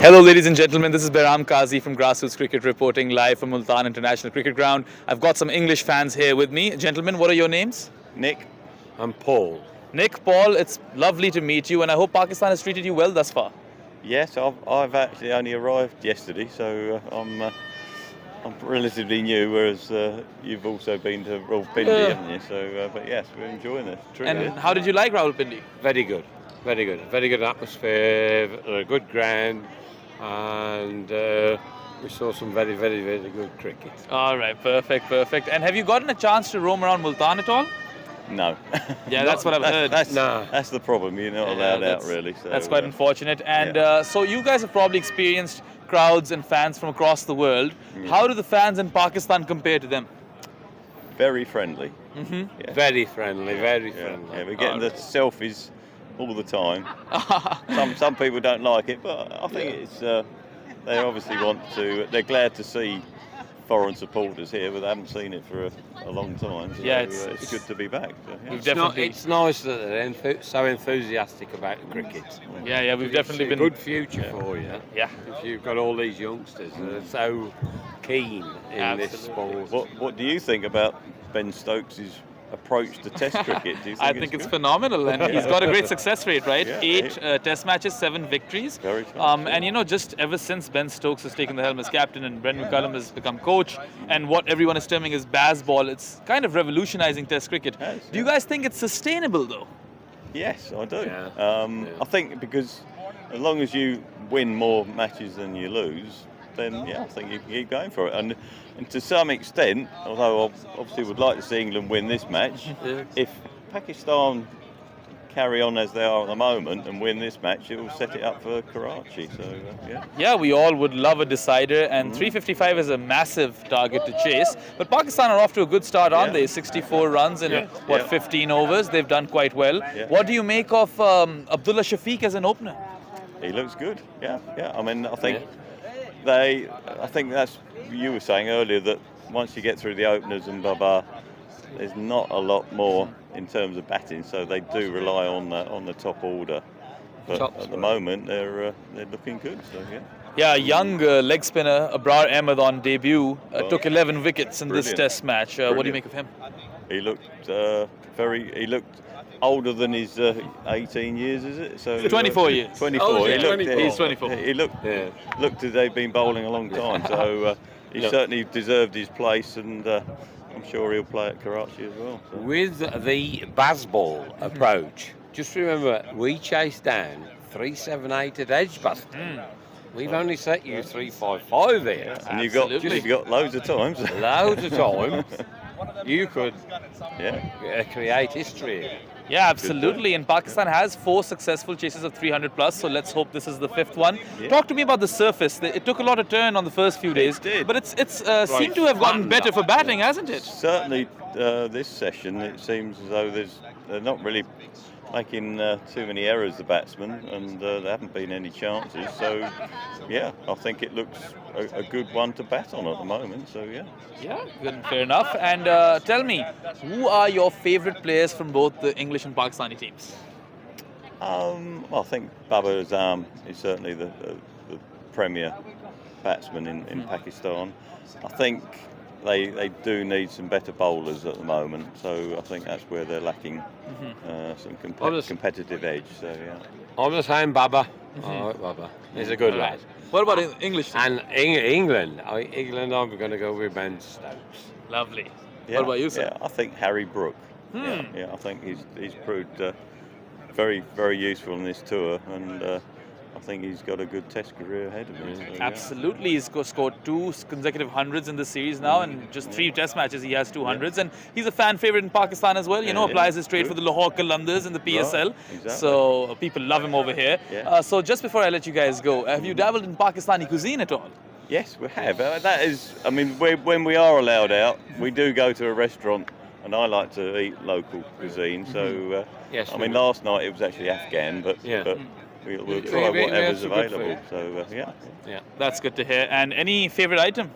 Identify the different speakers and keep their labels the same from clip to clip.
Speaker 1: Hello, ladies and gentlemen. This is Behram Qazi from Grassroots Cricket reporting live from Multan International Cricket Ground. I've got some English fans here with me. Gentlemen, what are your names?
Speaker 2: Nick.
Speaker 3: I'm Paul.
Speaker 1: Nick, Paul, it's lovely to meet you, and I hope Pakistan has treated you well thus far.
Speaker 2: Yes, I've actually only arrived yesterday, so I'm relatively new, whereas you've also been to Rawalpindi, haven't you? So, but yes, we're enjoying this.
Speaker 1: And how did you like Rawalpindi?
Speaker 3: Very good. Very good. Very good atmosphere, a good ground, and we saw some very, very, very good cricket.
Speaker 1: All right, perfect. And have you gotten a chance to roam around Multan at all?
Speaker 2: No.
Speaker 1: Yeah, that's what I've heard.
Speaker 2: That's the problem. You're not allowed out, really. So,
Speaker 1: that's quite unfortunate. And so you guys have probably experienced crowds and fans from across the world.
Speaker 2: Yeah.
Speaker 1: How do the fans in Pakistan compare to them?
Speaker 2: Very friendly.
Speaker 1: Mm-hmm.
Speaker 2: Yeah.
Speaker 3: Very friendly, very friendly.
Speaker 2: Yeah, we're getting the selfies all the time. Some people don't like it, but I think it's they obviously want to. They're glad to see foreign supporters here, but they haven't seen it for a long time. So,
Speaker 1: yeah,
Speaker 2: it's good to be back. So, yeah.
Speaker 3: It's nice that they're so enthusiastic about cricket.
Speaker 1: Yeah, we've definitely been
Speaker 3: a good future for you.
Speaker 1: Yeah,
Speaker 3: if you've got all these youngsters that are so keen in this sport.
Speaker 2: What do you think about Ben Stokes' approach to Test cricket? Do you think
Speaker 1: I think it's phenomenal, and he's got a great success rate, right?
Speaker 2: Yeah,
Speaker 1: 8 Test matches, 7 victories.
Speaker 2: Very fast,
Speaker 1: and just ever since Ben Stokes has taken the helm as captain and Brendan McCullum has become coach, and what everyone is terming as Bazball, it's kind of revolutionising Test cricket.
Speaker 2: Yes,
Speaker 1: do you guys think it's sustainable, though?
Speaker 2: Yes, I do.
Speaker 3: Yeah.
Speaker 2: I think because as long as you win more matches than you lose, then I think you can keep going for it. And to some extent, although I obviously would like to see England win this match, if Pakistan carry on as they are at the moment and win this match, it will set it up for Karachi. So
Speaker 1: Yeah, we all would love a decider, and 355 is a massive target to chase. But Pakistan are off to a good start, aren't they? 64 runs in 15 overs. They've done quite well.
Speaker 2: Yeah.
Speaker 1: What do you make of Abdullah Shafiq as an opener?
Speaker 2: He looks good. Yeah. I mean, I think I think that's you were saying earlier that once you get through the openers and Baba, there's not a lot more in terms of batting, so they do rely on the top order. But at the moment, they're looking good. So
Speaker 1: Yeah, young leg spinner Abrar Ahmed on debut took 11 wickets in this Test match. What do you make of him?
Speaker 2: He looked He looked older than his 18 years, is it? So
Speaker 1: 24 years.
Speaker 2: 24.
Speaker 1: Oh, yeah.
Speaker 2: 24.
Speaker 1: He's 24.
Speaker 2: He looked as they've been bowling a long time. So he certainly deserved his place, and I'm sure he'll play at Karachi as well. So.
Speaker 3: With the Bazball approach, just remember we chased down 378 at Edgbaston. We've only set you 355 here.
Speaker 2: And you've got loads of times.
Speaker 3: Loads of times. You could create history here.
Speaker 1: Yeah, absolutely. And Pakistan has 4 successful chases of 300 plus, so let's hope this is the 5th one.
Speaker 2: Yeah.
Speaker 1: Talk to me about the surface. It took a lot of turn on the first few days,
Speaker 2: It did.
Speaker 1: but it's seemed to have gotten better for batting, hasn't it?
Speaker 2: Certainly, this session it seems as though they're not really making too many errors, the batsmen, and there haven't been any chances. So, I think it looks a good one to bat on at the moment. So,
Speaker 1: Yeah, good, fair enough. And tell me, who are your favourite players from both the English and Pakistani teams?
Speaker 2: I think Babar Azam is certainly the premier batsman in Pakistan. I think they do need some better bowlers at the moment, so I think that's where they're lacking some competitive edge. So
Speaker 3: I'm the same, Baba. All right, Baba. He's a good lad.
Speaker 1: What about English?
Speaker 3: And England, I'm going to go with Ben Stokes.
Speaker 1: Lovely. What about you, sir?
Speaker 2: Yeah, I think Harry Brook. I think he's proved very, very useful in this tour, and I think he's got a good Test career ahead of him. So,
Speaker 1: Absolutely, he's scored 2 consecutive hundreds in this series now, and just 3 Test matches he has 2 hundreds, and he's a fan favourite in Pakistan as well. Applies his trade for the Lahore Qalandars in the PSL.
Speaker 2: Right, exactly.
Speaker 1: So people love him over here.
Speaker 2: Yeah.
Speaker 1: So just before I let you guys go, have you dabbled in Pakistani cuisine at all?
Speaker 2: Yes, we have. That is, I mean, when we are allowed out, we do go to a restaurant, and I like to eat local cuisine. So,
Speaker 3: Yes,
Speaker 2: I mean, last night it was actually Afghan, but we'll try whatever's available. So,
Speaker 1: That's good to hear. And any favourite item?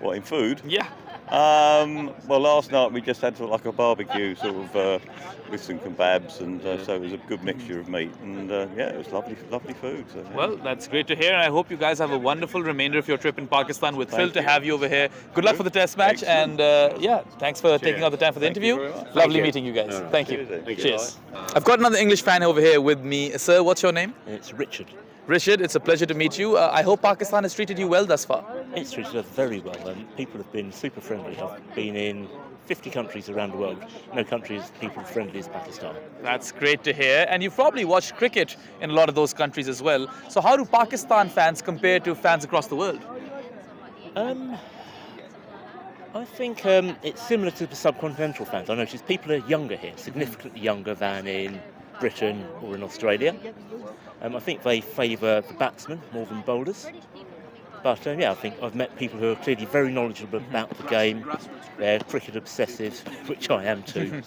Speaker 2: What, in food?
Speaker 1: Yeah.
Speaker 2: Well, last night we just had sort of like a barbecue sort of with some kebabs, and so it was a good mixture of meat, and yeah, it was lovely food. So, yeah.
Speaker 1: Well, that's great to hear, and I hope you guys have a wonderful remainder of your trip in Pakistan. We're thrilled to
Speaker 2: you.
Speaker 1: have you over here. Good luck for the test match,
Speaker 2: Excellent.
Speaker 1: and yeah, thanks for taking out the time for the
Speaker 2: Thank you
Speaker 1: interview.
Speaker 2: very much.
Speaker 1: Lovely
Speaker 3: you.
Speaker 1: meeting you guys.
Speaker 3: No,
Speaker 1: Thank you.
Speaker 2: Cheers.
Speaker 1: Cheers. I've got another English fan over here with me. Sir, what's your name?
Speaker 4: It's Richard.
Speaker 1: Richard, it's a pleasure to meet you. I hope Pakistan has treated you well thus far.
Speaker 4: It's treated us very well, and people have been super friendly. I've been in 50 countries around the world. No country is people friendly as Pakistan.
Speaker 1: That's great to hear. And you've probably watched cricket in a lot of those countries as well. So how do Pakistan fans compare to fans across the world?
Speaker 4: I think it's similar to the subcontinental fans. I notice people are younger here, significantly younger than in Britain or in Australia. I think they favour the batsmen more than bowlers. But yeah, I think I've met people who are clearly very knowledgeable about the game. They're cricket obsessives, which I am too.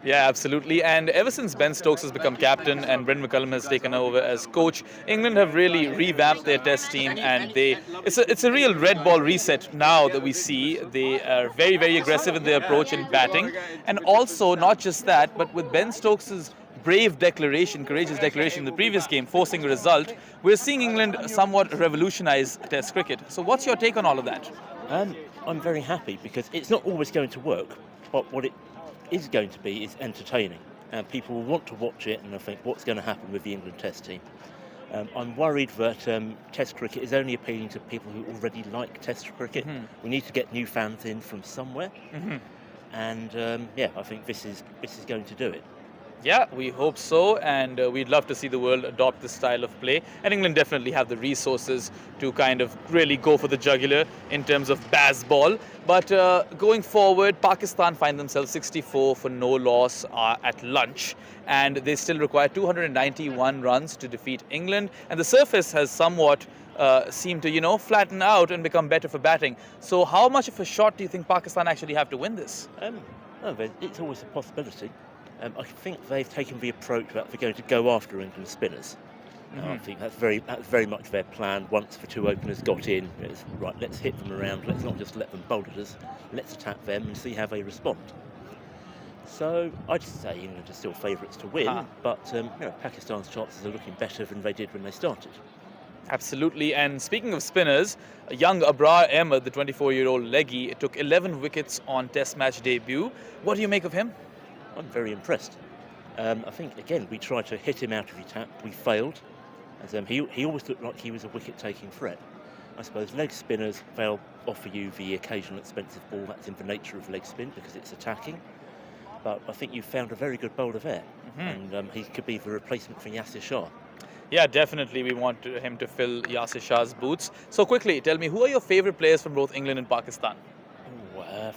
Speaker 1: Yeah, absolutely. And ever since Ben Stokes has become captain and Brent McCullum has taken over as coach, England have really revamped their test team, and it's a real red ball reset now that we see. They are very, very aggressive in their approach in batting. And also, not just that, but with Ben Stokes' brave declaration, courageous declaration in the previous game, forcing a result, we're seeing England somewhat revolutionize Test cricket. So what's your take on all of that?
Speaker 4: I'm very happy because it's not always going to work, but what it is going to be is entertaining. And people will want to watch it and I think what's going to happen with the England Test team. I'm worried that Test cricket is only appealing to people who already like Test cricket. We need to get new fans in from somewhere. And yeah, I think this is going to do it.
Speaker 1: Yeah, we hope so, and we'd love to see the world adopt this style of play. And England definitely have the resources to kind of really go for the jugular in terms of baseball. But going forward, Pakistan find themselves 64 for no loss at lunch, and they still require 291 runs to defeat England. And the surface has somewhat seemed to, flatten out and become better for batting. So how much of a shot do you think Pakistan actually have to win this?
Speaker 4: It's always a possibility. I think they've taken the approach that they're going to go after England spinners. I think that's very much their plan. Once the two openers got in, it's right. Let's hit them around. Let's not just let them bowl at us. Let's attack them and see how they respond. So I'd say England are still favourites to win, but Pakistan's chances are looking better than they did when they started.
Speaker 1: Absolutely. And speaking of spinners, young Abrar Ahmed, the 24-year-old leggy, took 11 wickets on Test match debut. What do you make of him?
Speaker 4: I'm very impressed. I think, again, we tried to hit him out of the tap. We failed. As he always looked like he was a wicket-taking threat. I suppose leg spinners, they'll offer you the occasional expensive ball. That's in the nature of leg spin because it's attacking. But I think you've found a very good bowler there. And he could be the replacement for Yasir Shah.
Speaker 1: Yeah, definitely. We want him to fill Yasir Shah's boots. So quickly, tell me, who are your favourite players from both England and Pakistan?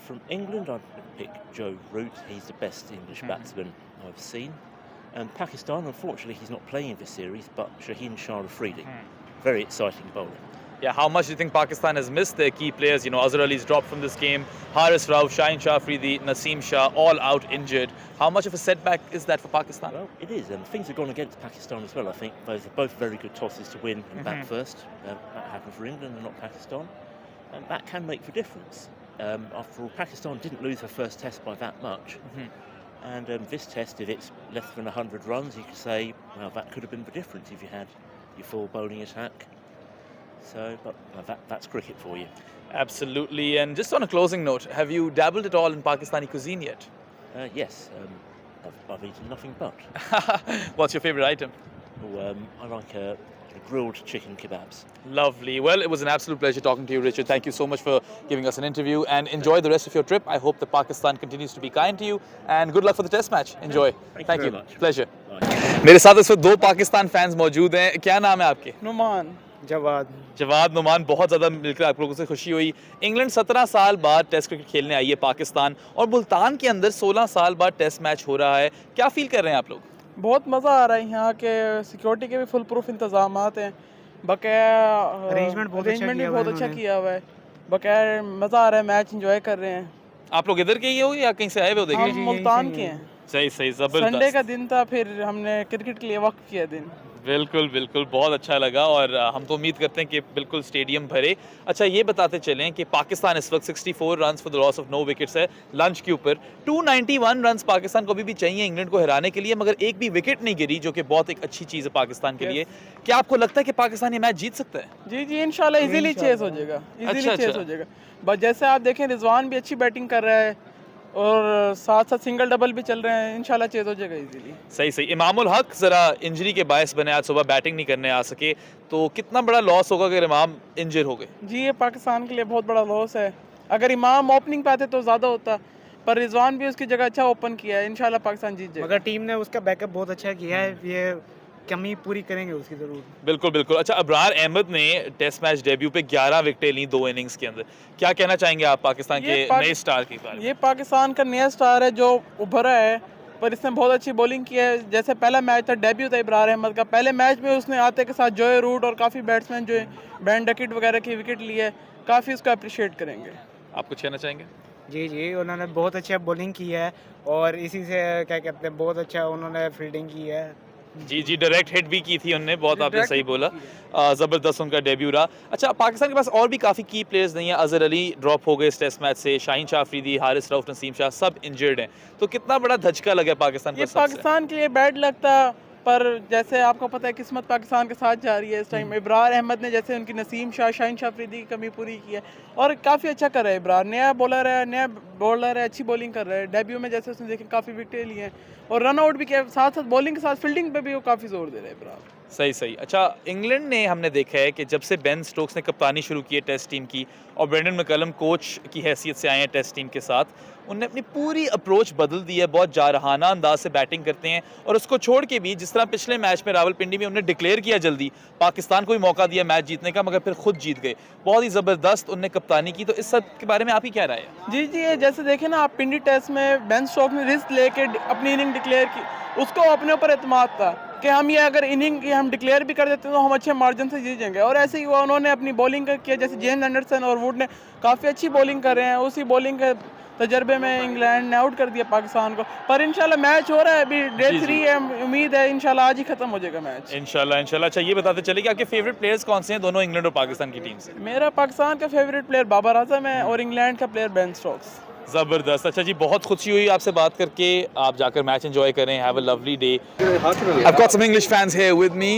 Speaker 4: From England, I'd pick Joe Root. He's the best English batsman I've seen. And Pakistan, unfortunately, he's not playing in this series, but Shaheen Shah Afridi. Very exciting bowler.
Speaker 1: Yeah, how much do you think Pakistan has missed their key players? Azhar Ali's dropped from this game. Haris Rauf, Shaheen Shah Afridi, Naseem Shah, all out injured. How much of a setback is that for Pakistan?
Speaker 4: Well, it is, and things have gone against Pakistan as well. I think those are both very good tosses to win and bat first. That happened for England and not Pakistan. And that can make the difference. After all, Pakistan didn't lose their first test by that much. And this test, if it's less than 100 runs, you could say, well, that could have been the difference if you had your full bowling attack. So, but that's cricket for you.
Speaker 1: Absolutely. And just on a closing note, have you dabbled at all in Pakistani cuisine yet?
Speaker 4: Yes, I've eaten nothing but.
Speaker 1: What's your favourite item?
Speaker 4: I like grilled chicken kebabs.
Speaker 1: Lovely. Well, it was an absolute pleasure talking to you, Richard. Thank you so much for giving us an interview, and enjoy the rest of your trip. I hope that Pakistan continues to be kind to you, and good luck for the test match. Enjoy.
Speaker 4: Thank you very much.
Speaker 1: Pleasure. मेरे साथ इस वक्त दो Pakistan fans मौजूद हैं. क्या नाम है आपके?
Speaker 5: नुमान
Speaker 1: जवाद नुमान, बहुत ज़्यादा मिलकर आप लोगों से खुशी हुई. इंग्लैंड 17 साल बाद टेस्ट क्रिकेट खेलने आई है पाकिस्तान, और मुल्तान के अंदर 16 साल बाद टेस्ट मैच हो रहा है. क्या फील कर रहे हैं आप लोग?
Speaker 5: बहुत मज़ा आ रहा है. यहाँ के सिक्योरिटी के भी फुल प्रूफ इंतजाम हैं. बकाया अरेंजमेंट भी बहुत अच्छा किया हुआ है. बकाया मज़ा आ रहा है. मैच एंजॉय कर रहे हैं.
Speaker 1: आप लोग इधर के ही हो या कहीं से आए हुए हो? देखिए,
Speaker 5: हम मुल्तान के हैं.
Speaker 1: सही जबरदस्त.
Speaker 5: संडे का दिन था, फिर हमने क्रिकेट के लिए वक्त किया दिन.
Speaker 1: बिल्कुल बिल्कुल बहुत अच्छा लगा और हम तो उम्मीद करते हैं कि बिल्कुल स्टेडियम भरे। अच्छा ये बताते चलें कि पाकिस्तान इस वक्त 64 runs for the loss of no wickets है लंच के ऊपर। 291 रन्स पाकिस्तान को अभी भी चाहिए इंग्लैंड को हराने के लिए, मगर एक भी विकेट नहीं गिरी, जो कि बहुत एक अच्छी चीज़ है पाकिस्तान के लिए। क्या आपको लगता है कि पाकिस्तान ये मैच जीत सकता है?
Speaker 5: जी जी इंशाल्लाह इजीली चेस हो जाएगा, इजीली
Speaker 1: अच्छा,
Speaker 5: चेस
Speaker 1: अच्छा।
Speaker 5: हो जाएगा। बस जैसे आप देखें रिजवान भी अच्छी बैटिंग कर रहा है और साथ साथ सिंगल डबल भी चल रहे हैं, इंशाल्लाह चेस हो जाएगा इजीली।
Speaker 1: सही सही। इमामुल हक ज़रा इंजरी के बायस बने, आज सुबह बैटिंग नहीं करने आ सके, तो कितना बड़ा लॉस होगा अगर इमाम इंजर हो गए?
Speaker 5: जी ये पाकिस्तान के लिए बहुत बड़ा लॉस है। अगर इमाम ओपनिंग पे आते तो ज़्यादा होता, पर रिजवान भी उसकी जगह अच्छा ओपन किया है, इंशाल्लाह पाकिस्तान जीत जाएगा।
Speaker 6: मगर टीम ने उसका बैकअप बहुत अच्छा किया है, ये कमी पूरी करेंगे उसकी ज़रूर।
Speaker 1: बिल्कुल बिल्कुल। अच्छा अबरार अहमद ने टेस्ट मैच डेब्यू पे 11 विकेटें ली 2 इनिंग्स के अंदर। क्या कहना चाहेंगे आप पाकिस्तान के नए स्टार के बारे में?
Speaker 5: ये पाकिस्तान का नया स्टार है जो उभरा है, पर इसने बहुत अच्छी बॉलिंग की है। जैसे पहला मैच था, डेब्यू था इब्रार अहमद का, पहले मैच में उसने आते के साथ जोए रूट और काफ़ी बैट्समैन जो बैंड डकिट वगैरह की विकेट ली है, काफ़ी उसको अप्रिशिएट करेंगे।
Speaker 1: आप कुछ कहना चाहेंगे?
Speaker 6: जी जी, उन्होंने बहुत अच्छा बॉलिंग की है और इसी से क्या कहते हैं, बहुत अच्छा उन्होंने फील्डिंग की है।
Speaker 1: जी जी, डायरेक्ट हिट भी की थी उनने, बहुत आपने सही बोला। ज़बरदस्त उनका डेब्यू रहा। अच्छा पाकिस्तान के पास और भी काफ़ी की प्लेयर्स नहीं है। अजहर अली ड्रॉप हो गए इस टेस्ट मैच से, शाहीन शाह अफरीदी, हारिस रऊफ, नसीम शाह सब इंजर्ड हैं, तो कितना बड़ा धचका लगा पाकिस्तान
Speaker 5: ये
Speaker 1: को सबसे?
Speaker 5: पाकिस्तान के लिए बैड लगता, पर जैसे आपको पता है किस्मत पाकिस्तान के साथ जा रही है इस टाइम। इब्रार अहमद ने जैसे उनकी नसीम शाह, शाहीन शाह अफरीदी की कमी पूरी की है और काफ़ी अच्छा कर रहा है इब्रार। नया बॉलर है, नया बॉलर है, अच्छी बॉलिंग कर रहा है। डेब्यू में जैसे उसने देखे काफ़ी विकेटें ली हैं और रन आउट भी किया, साथ साथ बॉलिंग के साथ फील्डिंग पे भी वो काफ़ी जोर दे रहा है इब्रार।
Speaker 1: सही सही। अच्छा इंग्लैंड ने हमने देखा है कि जब से बेन स्टोक्स ने कप्तानी शुरू की है टेस्ट टीम की और ब्रेंडन मैकलम कोच की हैसियत से आए हैं टेस्ट टीम के साथ, उनने अपनी पूरी अप्रोच बदल दी है। बहुत जारहाना अंदाज से बैटिंग करते हैं और उसको छोड़ के भी, जिस तरह पिछले मैच में रावलपिंडी में उन्होंने डिक्लेयर किया जल्दी, पाकिस्तान को भी मौका दिया मैच जीतने का, मगर फिर खुद जीत गए। बहुत ही ज़बरदस्त उनने कप्तानी की, तो इस सब के बारे में आप ही क्या राय है?
Speaker 5: जी जी, ये जैसे देखें ना आप, पिंडी टेस्ट में बेन स्टोक्स ने रिस्क लेके अपनी इनिंग डिक्लेयर की, उसको अपने ऊपर एतमाद था कि हम ये अगर इनिंग हम डिक्लेयर भी कर देते हैं तो हम अच्छे मार्जिन से जीत जाएंगे, और ऐसे ही हुआ। उन्होंने अपनी बॉलिंग किया, जैसे जेम्स एंडरसन और वुड ने काफ़ी अच्छी बॉलिंग कर रहे हैं, उसी बॉलिंग के तजर्बे में इंग्लैंड ने आउट कर दिया पाकिस्तान को। पर इंशाल्लाह मैच हो रहा है अभी, डे 3 है, उम्मीद है इंशाल्लाह आज ही खत्म हो जाएगा मैच।
Speaker 1: इंशाल्लाह इंशाल्लाह। अच्छा ये बताते चले कि आपके फेवरेट प्लेयर्स कौन से हैं दोनों इंग्लैंड और पाकिस्तान की टीम से?
Speaker 5: मेरा पाकिस्तान का फेवरेट प्लेयर बाबर आजम है और इंग्लैंड का प्लेयर बेन स्टोक्स।
Speaker 1: ज़बरदस्त। अच्छा जी, बहुत खुशी हुई आपसे बात करके। आप जाकर मैच एंजॉय करें। Have a lovely day. I've got some English fans here with me.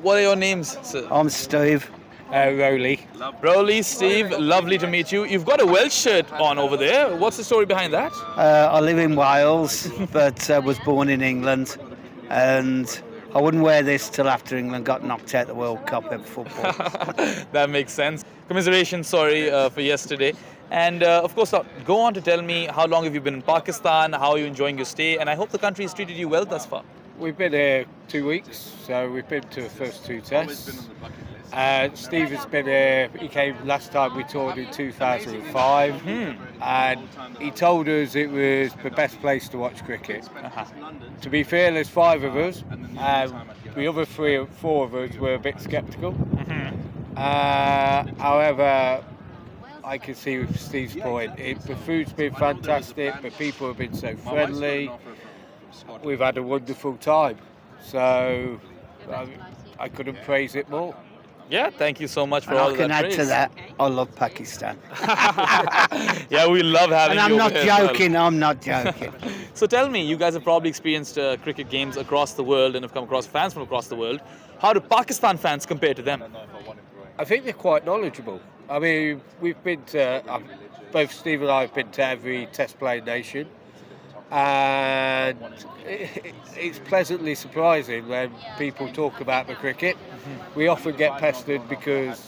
Speaker 1: What are your names, sir?
Speaker 7: I'm Steve.
Speaker 6: Rowley.
Speaker 1: Broly, Steve, lovely to meet you. You've got a Welsh shirt on over there. What's the story behind that?
Speaker 7: I live in Wales, but was born in England, and I wouldn't wear this till after England got knocked out the World Cup in football.
Speaker 1: That makes sense. Commiserations, sorry for yesterday. And of course, go on to tell me how long have you been in Pakistan, how are you enjoying your stay, and I hope the country has treated you well thus far.
Speaker 3: We've been here 2 weeks, so we've been to the first 2 tests. Steve has been here. He came last time we toured in 2005, and he told us it was the best place to watch cricket. To be fair, there's 5 of us, and the other 3 or 4 of us were a bit sceptical. However, I can see with Steve's point, the food's been fantastic, the people have been so friendly. We've had a wonderful time, so I couldn't praise it more.
Speaker 1: Yeah, thank you so much for
Speaker 7: And
Speaker 1: all
Speaker 7: I
Speaker 1: of
Speaker 7: can
Speaker 1: that
Speaker 7: add to
Speaker 1: praise.
Speaker 7: that, I love Pakistan.
Speaker 1: Yeah, we love having
Speaker 7: And
Speaker 1: you
Speaker 7: I'm
Speaker 1: over
Speaker 7: not
Speaker 1: here as well.
Speaker 7: joking, I'm not joking.
Speaker 1: So tell me, you guys have probably experienced cricket games across the world and have come across fans from across the world. How do Pakistan fans compare to them?
Speaker 3: I think they're quite knowledgeable. I mean, we've been to, both Steve and I have been to every test playing nation, and it's pleasantly surprising when people talk about the cricket. We often get pestered because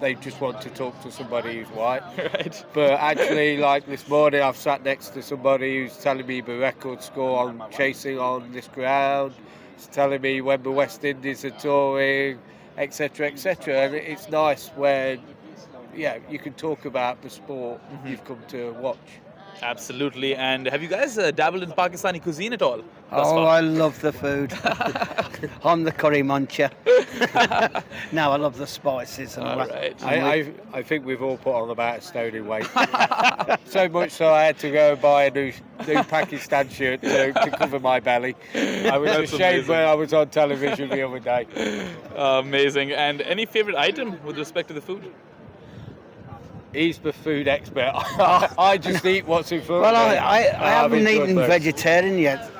Speaker 3: they just want to talk to somebody who's white.
Speaker 1: Right.
Speaker 3: But actually, like this morning, I've sat next to somebody who's telling me the record score on chasing on this ground. It's telling me when the West Indies are touring, etc., etc. And it's nice when, yeah, you can talk about the sport you've come to watch.
Speaker 1: Absolutely. And have you guys dabbled in Pakistani cuisine at all? thus
Speaker 7: Oh,
Speaker 1: far?
Speaker 7: I love the food. I'm the curry muncher. No, I love the spices and all
Speaker 1: All
Speaker 7: that.
Speaker 1: right.
Speaker 3: I think we've all put on about a stone in weight. So much so I had to go and buy a new Pakistan shirt to cover my belly. I was
Speaker 1: That's
Speaker 3: ashamed
Speaker 1: amazing.
Speaker 3: when I was on television the other day.
Speaker 1: Amazing. And any favorite item with respect to the food?
Speaker 3: He's the food expert. I just eat what's in front
Speaker 7: Well,
Speaker 3: of me.
Speaker 7: I haven't
Speaker 3: enjoyed
Speaker 7: eaten
Speaker 3: both.
Speaker 7: vegetarian yet,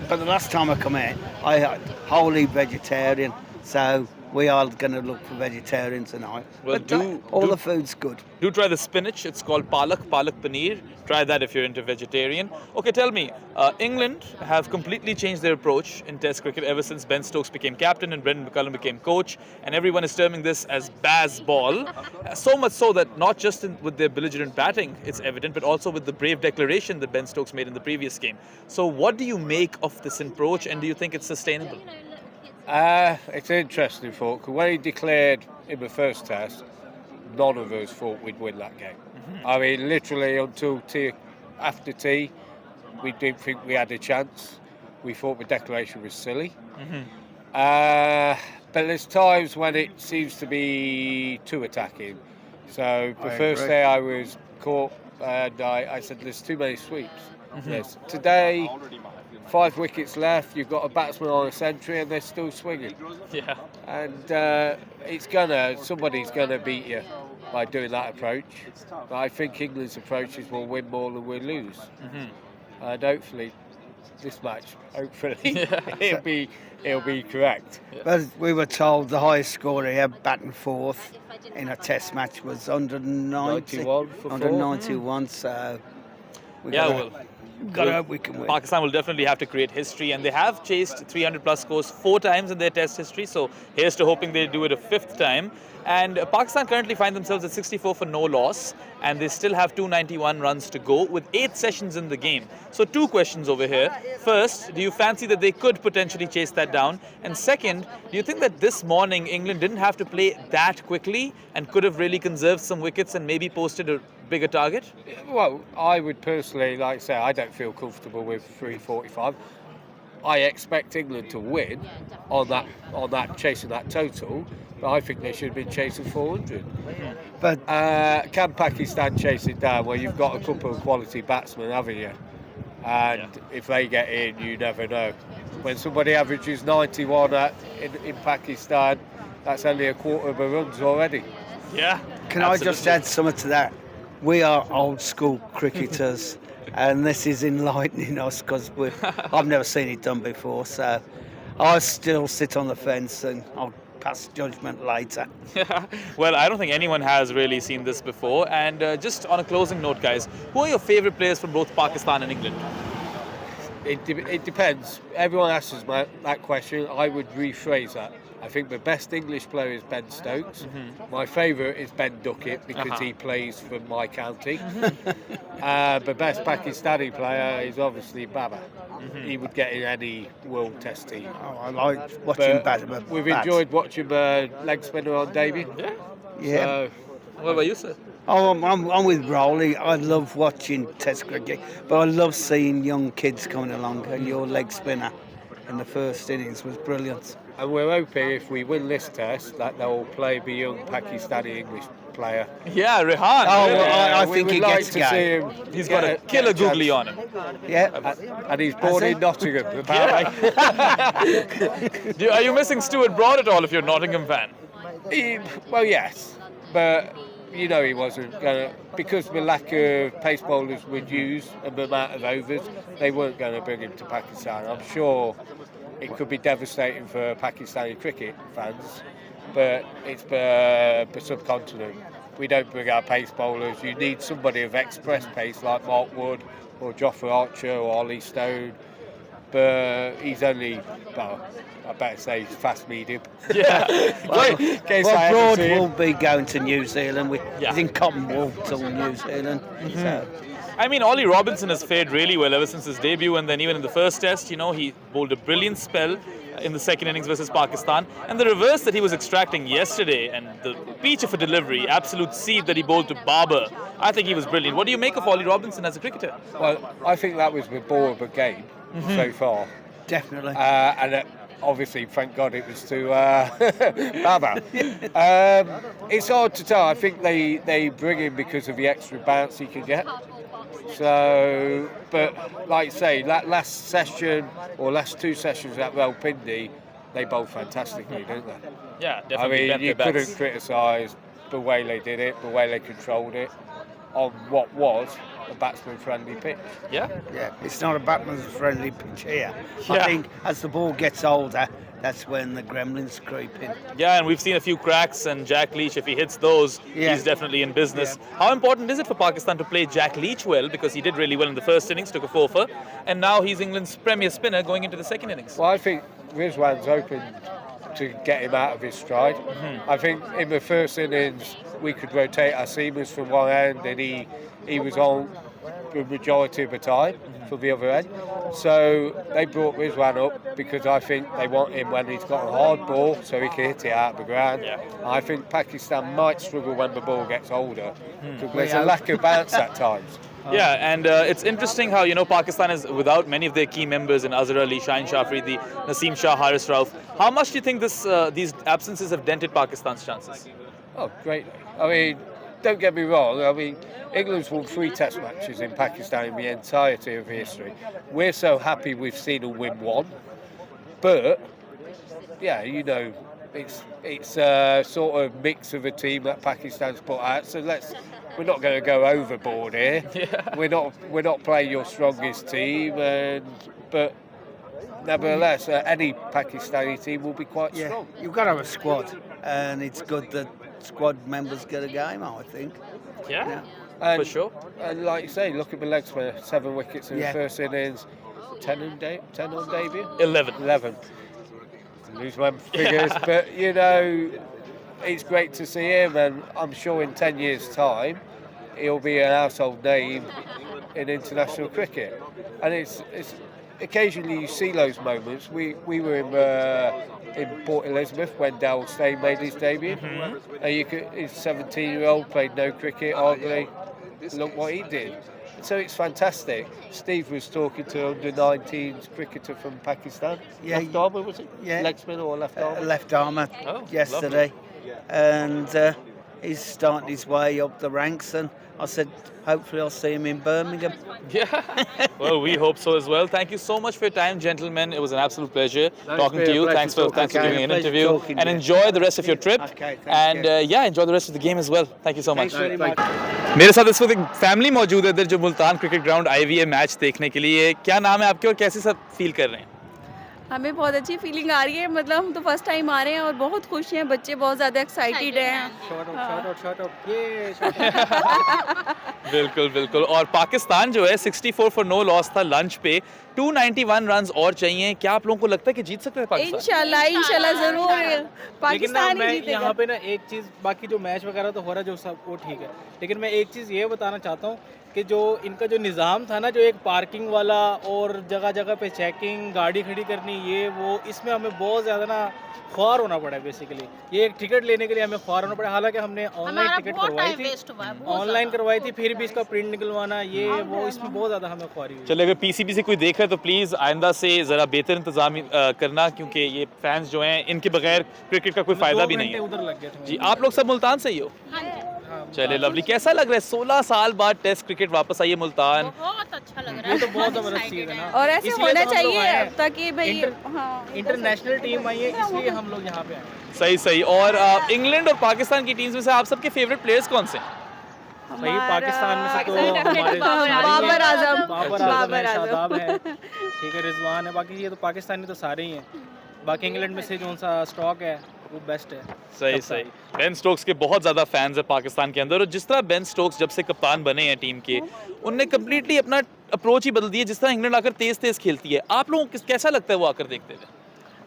Speaker 7: but the last time I come here, I had wholly vegetarian. So we are going to look for vegetarian tonight.
Speaker 1: Well,
Speaker 7: But all the food's good.
Speaker 1: Do try the spinach. It's called palak paneer. Try that if you're into vegetarian. Okay, tell me, England have completely changed their approach in Test cricket ever since Ben Stokes became captain and Brendan McCullum became coach, and everyone is terming this as Baz ball. So much so that not just with their belligerent batting, it's evident, but also with the brave declaration that Ben Stokes made in the previous game. So, what do you make of this approach, and do you think it's sustainable?
Speaker 3: It's an interesting thought, 'cause when he declared in the first test, none of us thought we'd win that game. I mean, literally until after tea, we didn't think we had a chance. We thought the declaration was silly. But there's times when it seems to be too attacking. So the
Speaker 7: I
Speaker 3: first
Speaker 7: agree.
Speaker 3: day I was caught and I said there's too many sweeps. Yes. Today, 5 wickets left, you've got a batsman on a century and they're still swinging.
Speaker 1: Yeah.
Speaker 3: And somebody's gonna beat you by doing that approach. But I think England's approach is we'll win more than we'll lose. And hopefully, this match, it'll be correct.
Speaker 7: But we were told the highest score here, batting fourth in a test match, was 190.
Speaker 3: 91 for
Speaker 7: 191, so we
Speaker 1: Yeah,
Speaker 7: gotta hope we can win.
Speaker 1: Pakistan will definitely have to create history, and they have chased 300 plus scores 4 times in their test history, so here's to hoping they do it a 5th time. And Pakistan currently find themselves at 64 for no loss, and they still have 291 runs to go with 8 sessions in the game. So 2 questions over here. First, do you fancy that they could potentially chase that down? And second, do you think that this morning England didn't have to play that quickly and could have really conserved some wickets and maybe posted a bigger target?
Speaker 3: Well, I would personally, like I say, I don't feel comfortable with 345. I expect England to win on that chasing that total, but I think they should have been chasing 400.
Speaker 7: But
Speaker 3: Can Pakistan chase it down? Well, you've got a couple of quality batsmen, haven't you? And if they get in, you never know. When somebody averages 91 in Pakistan, that's only a quarter of the runs already.
Speaker 1: Yeah.
Speaker 7: can I just add something to that? We are old school cricketers, and this is enlightening us because I've never seen it done before. So I still sit on the fence, and I'll pass judgment later.
Speaker 1: Well, I don't think anyone has really seen this before. And just on a closing note, guys, who are your favourite players from both Pakistan and England?
Speaker 3: It depends. Everyone asks us that question. I would rephrase that. I think the best English player is Ben Stokes. My favourite is Ben Duckett because he plays for my county. The best Pakistani player is obviously Baba. He would get in any world test team.
Speaker 7: Oh, I like watching bat.
Speaker 3: We've enjoyed watching the leg spinner on debut.
Speaker 7: Yeah.
Speaker 3: So,
Speaker 1: What about you, sir?
Speaker 7: Oh, I'm with Rowley. I love watching Test cricket, but I love seeing young kids coming along. And your leg spinner in the first innings was brilliant.
Speaker 3: and we're hoping if we win this test that they'll play the young Pakistani English player.
Speaker 1: Yeah, Rehan.
Speaker 7: Oh,
Speaker 1: really.
Speaker 7: well, I
Speaker 3: We
Speaker 7: think
Speaker 3: would
Speaker 7: he
Speaker 3: like
Speaker 7: gets
Speaker 3: to
Speaker 7: game.
Speaker 3: see him.
Speaker 1: He's got a killer googly on him.
Speaker 7: Yeah.
Speaker 3: And he's born in Nottingham, apparently.
Speaker 1: Are you missing Stuart Broad at all if you're a Nottingham fan?
Speaker 3: Well, yes, but you know he wasn't going to, because the lack of pace bowlers would use and the amount of overs, they weren't going to bring him to Pakistan. I'm sure it could be devastating for Pakistani cricket fans, but it's the subcontinent. We don't bring our pace bowlers. You need somebody of express pace like Mark Wood or Jofra Archer or Ollie Stone, but he's only, well, I better say he's fast medium.
Speaker 1: Yeah.
Speaker 7: Well, Broad
Speaker 3: see
Speaker 7: will
Speaker 3: him.
Speaker 7: be going to New Zealand.
Speaker 1: Yeah.
Speaker 7: He's in cotton wool till New Zealand. So
Speaker 1: I mean, Ollie Robinson has fared really well ever since his debut, and then even in the first test, he bowled a brilliant spell in the second innings versus Pakistan. And the reverse that he was extracting yesterday, and the peach of a delivery, absolute seed that he bowled to Babar, I think he was brilliant. What do you make of Ollie Robinson as a cricketer?
Speaker 3: Well, I think that was the ball of the game so far.
Speaker 7: Definitely.
Speaker 3: And obviously, thank God it was to Baba. It's hard to tell. I think they bring him because of the extra bounce he can get. So, but like I say, that last session or last two sessions at Rawalpindi, they bowled fantastically, didn't they?
Speaker 1: Yeah,
Speaker 3: I
Speaker 1: definitely.
Speaker 3: mean,
Speaker 1: bent
Speaker 3: you
Speaker 1: their backs.
Speaker 3: couldn't criticise the way they did it, the way they controlled it on what was a batsman-friendly pitch.
Speaker 1: Yeah.
Speaker 7: Yeah, it's not a batsman's friendly pitch here.
Speaker 1: Yeah.
Speaker 7: I think as the ball gets older, that's when the gremlins creep in.
Speaker 1: Yeah, and we've seen a few cracks, and Jack Leach, if he hits those,
Speaker 7: Yeah.
Speaker 1: he's definitely in business. How important is it for Pakistan to play Jack Leach well? Because he did really well in the first innings, took a 4-for, and now he's England's premier spinner going into the second innings.
Speaker 3: Well, I think Rizwan's open to get him out of his stride. I think in the first innings, we could rotate our seamers from one end, and he was on the majority of the time for the other end. So they brought Rizwan up because I think they want him when he's got a hard ball so he can hit it out of the ground.
Speaker 1: Yeah.
Speaker 3: I think Pakistan might struggle when the ball gets older because there's a lack of bounce at times.
Speaker 1: Yeah, and it's interesting how, Pakistan is without many of their key members in Azhar Ali, Shaheen Shah Afridi, Naseem Shah, Haris Rauf. How much do you think these absences have dented Pakistan's chances?
Speaker 3: Oh, greatly. I mean, don't get me wrong. I mean, England's won 3 test matches in Pakistan in the entirety of history. We're so happy we've seen them win 1. But, yeah, it's a sort of mix of a team that Pakistan's put out. So we're not going to go overboard here.
Speaker 1: Yeah.
Speaker 3: We're not playing your strongest team, but nevertheless, any Pakistani team will be quite
Speaker 7: Yeah,
Speaker 3: strong.
Speaker 7: you've got to have a squad, and it's good that squad members get a game, I think.
Speaker 1: Yeah,
Speaker 3: And,
Speaker 1: for sure.
Speaker 3: And like you say, look at the leg spinner, 7 wickets in
Speaker 7: Yeah.
Speaker 3: the first innings, 10 on debut?
Speaker 1: 11.
Speaker 3: 11. Lose my figures, but it's great to see him, and I'm sure in 10 years' time, he'll be a household name in international cricket. And it's occasionally you see those moments. We were in Port Elizabeth when Darryl Steyn made his debut, and his 17-year-old played no cricket hardly. Look what he did. So it's fantastic. Steve was talking to under-19s cricketer from Pakistan.
Speaker 7: Yeah,
Speaker 3: Left armour, was it?
Speaker 7: yeah.
Speaker 3: Leg spinner or left armour?
Speaker 7: Left armour
Speaker 1: Oh,
Speaker 7: yesterday, and he's starting his way up the ranks. And I said, hopefully, I'll see him in Birmingham.
Speaker 1: Yeah. Well, we hope so as well. Thank you so much for your time, gentlemen. It was an absolute pleasure talking
Speaker 3: been
Speaker 1: to
Speaker 3: a
Speaker 1: you.
Speaker 3: pleasure
Speaker 1: Thanks for
Speaker 3: talking
Speaker 1: giving an
Speaker 7: Pleasure
Speaker 1: interview.
Speaker 7: talking to
Speaker 1: And
Speaker 7: you.
Speaker 1: enjoy the rest of your trip.
Speaker 7: Okay, thank
Speaker 1: and
Speaker 7: you.
Speaker 1: enjoy the rest of the game as well. Thank you so much.
Speaker 7: Thanks very much.
Speaker 1: मेरे साथ इस वक्त एक family मौजूद है इधर जो Multan cricket ground I हुई है मैच देखने के लिए. क्या नाम है आपके और कैसे सब फील कर रहे हैं?
Speaker 8: हमें बहुत अच्छी फीलिंग आ रही है, मतलब हम तो फर्स्ट टाइम आ रहे हैं और बहुत खुश हैं, बच्चे बहुत ज़्यादा एक्साइटेड हैं.
Speaker 1: बिल्कुल बिल्कुल. और पाकिस्तान जो है 64 फॉर नो लॉस था लंच पे. 291 रन्स और चाहिए. क्या आप लोगों को लगता है कि जीत सकते हैं पाकिस्तान?
Speaker 8: इंशाल्लाह ज़रूर
Speaker 5: लेकिन ना
Speaker 8: पाकिस्तान ही
Speaker 5: मैं
Speaker 8: जीतेगा.
Speaker 5: यहाँ पे ना एक चीज़, बाकी जो मैच वगैरह तो हो रहा है जो सब वो ठीक है, लेकिन मैं एक चीज़ ये बताना चाहता हूँ कि जो इनका जो निज़ाम था ना, जो एक पार्किंग वाला और जगह जगह पे चेकिंग, गाड़ी खड़ी करनी, ये वो, इसमें हमें बहुत ज़्यादा ना ख्वार होना पड़ा बेसिकली. ये एक टिकट लेने के लिए हमें ख्वार होना पड़ा. हालांकि हमने ऑनलाइन टिकट करवाई थी, ऑनलाइन करवाई थी, फिर भी इसका प्रिंट निकलवाना, ये वो, इसमें बहुत ज़्यादा हमें ख्वारी हुई.
Speaker 1: चलिए, अगर पीसीबी से कोई देख रहा है तो प्लीज़ आइंदा से ज़रा बेहतर इंतजाम करना, क्योंकि ये फैंस जो हैं इनके बगैर क्रिकेट का कोई फ़ायदा भी नहीं है.
Speaker 5: उधर लग गए थे.
Speaker 1: जी, आप लोग सब मुल्तान से ही हो? चलिए, लवली. कैसा लग रहा है 16 साल बाद टेस्ट क्रिकेट वापस आई है मुल्तान?
Speaker 9: बहुत अच्छा लग रहा
Speaker 5: ये
Speaker 9: है.
Speaker 5: तो बहुत ज़बरदस्त चीज़ है ना,
Speaker 8: और ऐसे
Speaker 5: इसलिए
Speaker 8: होना
Speaker 5: तो हम लोग आए
Speaker 8: चाहिए
Speaker 5: हैं.
Speaker 8: ताकि भाई
Speaker 5: इंटरनेशनल टीम आई है, इसलिए हम लोग यहाँ पे आए.
Speaker 1: सही सही. और इंग्लैंड और पाकिस्तान की टीम्स में से आप सबके फेवरेट प्लेयर्स कौन से हैं?
Speaker 5: भाई पाकिस्तान में से तो हमारे
Speaker 8: बाबर आजम.
Speaker 5: बाबर आजम है, शादाब है, ठीक है, रिजवान है. बाकी ये तो पाकिस्तानी तो सारे ही हैं. बाकी इंग्लैंड में से जो सा स्टॉक है वो बेस्ट है.
Speaker 1: सही सही. बेन स्टोक्स के बहुत ज़्यादा फैंस हैं पाकिस्तान के अंदर, और जिस तरह बेन स्टोक्स जब से कप्तान बने हैं टीम के, उनने कम्प्लीटली अपना अप्रोच ही बदल दिया. जिस तरह इंग्लैंड आकर तेज़ तेज़ खेलती है, आप लोगों को कैसा लगता है वो आकर देखते हुए?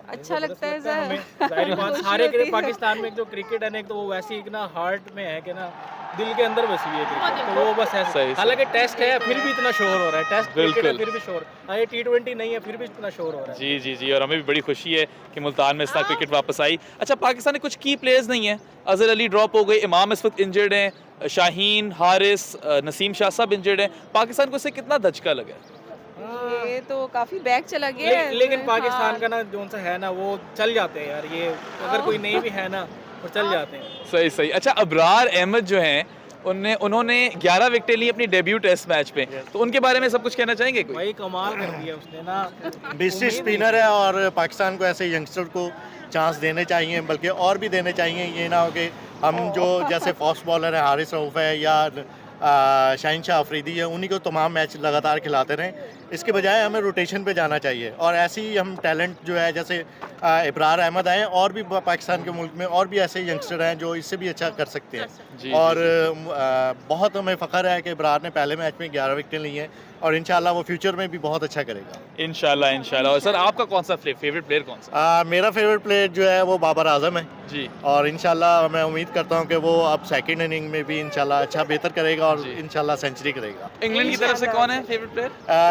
Speaker 8: अच्छा लगता है
Speaker 5: हमें. जाहिर बात, सारे पाकिस्तान में जो क्रिकेट है ना, एक तो वो वैसे ही ना हार्ट में है कि ना
Speaker 9: दिल के अंदर बसी हुई है क्रिकेट, तो वो बस
Speaker 1: सही,
Speaker 9: ऐसे।
Speaker 1: सही।
Speaker 9: हालांकि टेस्ट है फिर भी इतना शोर हो रहा है, टेस्ट क्रिकेट है
Speaker 1: बिल्कुल।
Speaker 9: फिर भी शोर, ये T20 नहीं है फिर भी इतना शोर हो रहा है।
Speaker 1: जी जी जी, और हमें भी बड़ी खुशी है कि मुल्तान में इस तरह क्रिकेट वापस आई। अच्छा, पाकिस्तान में कुछ की प्लेयर्स नहीं है, अजहर अली ड्रॉप हो गए, इमाम इस वक्त इंजर्ड हैं, शाहीन, हारिस, नसीम शाह सब इंजर्ड हैं। पाकिस्तान को इससे कितना धचका लगा है?
Speaker 8: ये तो काफ़ी बैक चला गया है।
Speaker 9: लेकिन पाकिस्तान
Speaker 8: हाँ।
Speaker 9: का ना जो सा है ना वो चल जाते हैं यार, ये अगर कोई नहीं भी है ना वो चल जाते हैं।
Speaker 1: सही सही। अच्छा, अबरार अहमद जो हैं उन्होंने 11 विकेटें ली अपनी डेब्यू टेस्ट मैच पे, तो उनके बारे में सब कुछ कहना चाहेंगे कोई?
Speaker 9: भाई कमाल कर दिया उसने ना,
Speaker 10: बेसिक स्पिनर है और पाकिस्तान को ऐसे यंगस्टर को चांस देने चाहिए, बल्कि और भी देने चाहिए। ये ना हो कि हम जो जैसे फास्ट बॉलर है हारिस रऊफ है या शाहीन शाह अफरीदी है, उन्हीं को तमाम मैच लगातार खिलाते रहें। इसके बजाय हमें रोटेशन पे जाना चाहिए और ऐसे ही हम टैलेंट जो है जैसे इब्रार अहमद आए, और भी पाकिस्तान के मुल्क में और भी ऐसे यंगस्टर हैं जो इससे भी अच्छा कर सकते हैं।
Speaker 1: जी,
Speaker 10: और बहुत हमें फ़ख्र है कि इब्रार ने पहले मैच में 11 विकेटें ली हैं और इंशाल्लाह वो फ्यूचर में भी बहुत अच्छा करेगा।
Speaker 1: इंशाल्लाह इंशाल्लाह। और सर, आपका कौन सा फेवरेट प्लेयर कौन सा?
Speaker 10: मेरा फेवरेट प्लेयर जो है वो बाबर आजम है
Speaker 1: जी।
Speaker 10: और इंशाल्लाह मैं उम्मीद करता हूँ कि वो अब सेकंड इनिंग में भी इंशाल्लाह अच्छा बेहतर करेगा और इंशाल्लाह सेंचुरी करेगा।
Speaker 1: इंग्लैंड की तरफ से कौन है फेवरेट प्लेयर?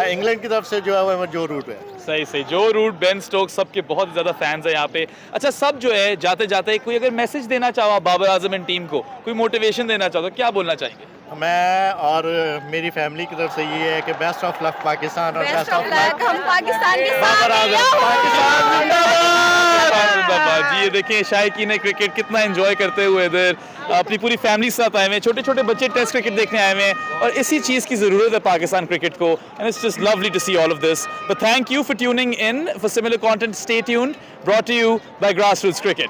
Speaker 10: इंग्लैंड की तरफ से जो है वो जो रूट है।
Speaker 1: सही सही, जो रूट, बेन स्टोक्स, सबके बहुत ज़्यादा फैंस हैं यहाँ पे। अच्छा, सब जो है जाते जाते कोई अगर मैसेज देना चाहो आप बाबर आजम एंड टीम को, कोई मोटिवेशन देना चाहो तो क्या बोलना चाहेंगे?
Speaker 10: मैं और मेरी फैमिली की तरफ से ये है कि बेस्ट ऑफ लक पाकिस्तान और बेस्ट ऑफ लक
Speaker 8: हम पाकिस्तान के
Speaker 10: बाबर
Speaker 8: साथ
Speaker 10: आजम। पाकिस्तान
Speaker 1: जिंदाबाद। जी, ये देखें शायकीन क्रिकेट कितना एंजॉय करते हुए इधर अपनी पूरी फैमिली साथ आए हुए हैं, छोटे छोटे बच्चे टेस्ट क्रिकेट देखने आए हुए हैं और इसी चीज़ की ज़रूरत है पाकिस्तान क्रिकेट को, and it's just lovely to see all of this. But thank you for tuning in for similar content, stay tuned, brought to you by grassroots cricket.